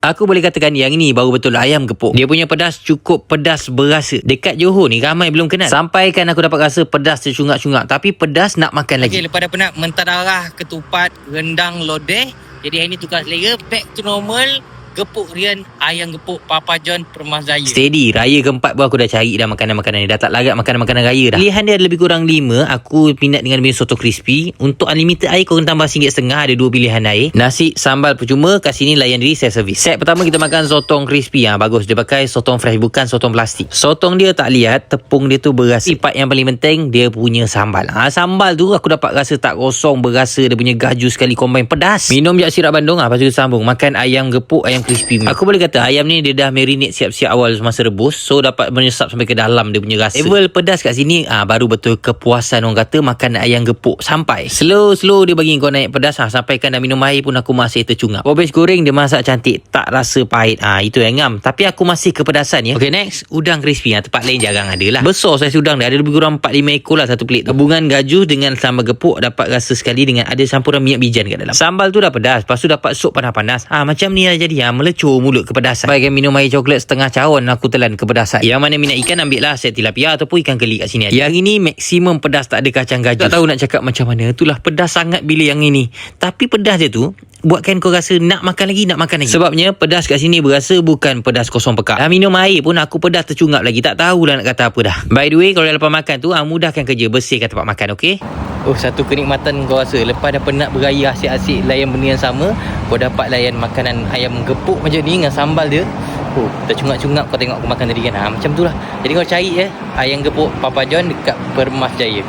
Aku boleh katakan yang ini baru betul ayam gepuk. Dia punya pedas cukup pedas berasa. Dekat Johor ni ramai belum kenal. Sampaikan aku dapat rasa pedas tercungak-cungak. Tapi pedas nak makan lagi. Okay, lepas dah penat mentadara, ketupat, rendang, lodeh. Jadi hari ni tukar selera, back to normal. Gepuk Rian, ayam gepuk Papa John Permas Jaya. Steady, raya keempat pun aku dah cari dah makanan-makanan ni. Dah tak larat makanan-makanan raya dah. Pilihan dia ada lebih kurang 5. Aku minat dengan bini soto crispy. Untuk unlimited air korang tambah RM1.5. Ada 2 pilihan air. Nasi, sambal percuma. Kat sini layan diri, saya servis. Set pertama kita makan sotong crispy. Bagus, dia pakai sotong fresh, bukan sotong plastik. Sotong dia tak lihat, tepung dia tu berasa. Part yang paling penting, dia punya sambal. Sambal tu aku dapat rasa tak kosong, berasa. Dia punya gaju sekali, combine pedas. Minum jak sirap bandung. Lepas tu kita sambung makan ayam gepuk, ayam crispy. Aku boleh kata ayam ni dia dah marinate siap-siap awal masa rebus, so dapat menyesap sampai ke dalam dia punya rasa. Level pedas kat sini baru betul kepuasan orang kata makan ayam gepuk. Sampai slow dia bagi kau naik pedas. Sampaikan dah minum air pun aku masih tercungap. Pobes goreng dia masak cantik, tak rasa pahit. Itu yang ngam. Tapi aku masih kepedasan ya. Okay, next udang crispy. Tempat lain jarang ada lah. Besar saiz udang dia, ada lebih kurang 4-5 ekor lah satu plate tu. Gabungan gaju dengan sambal gepuk dapat rasa sekali dengan ada campuran minyak bijan kat dalam. Sambal tu dah pedas, lepas tu dapat sup panas-panas. Macam ni lah jadi melecur mulut kepedasan. Baikkan minum air coklat setengah cawan, aku telan kepedasan. Yang mana minat ikan ambil lah set tilapia ataupun ikan keli kat sini. Yang ini maksimum pedas, tak ada kacang gajus. Tak tahu nak cakap macam mana. Itulah pedas sangat bila yang ini. Tapi pedas dia tu buatkan kau rasa nak makan lagi. Sebabnya pedas kat sini berasa bukan pedas kosong pekak. Dah minum air pun aku pedas tercungap lagi. Tak tahulah nak kata apa dah. By the way, kalau lepas makan tu mudahkan kerja, bersihkan tempat makan, okey? Satu kenikmatan kau rasa lepas dah penat beraya asyik-asyik layan benda yang sama, kau dapat layan makanan ayam gepuk macam ni dengan sambal dia. Tercungap-cungap kau tengok aku makan tadi kan. Macam tu lah. Jadi kau cari ayam gepuk Papa John dekat Permas Jaya.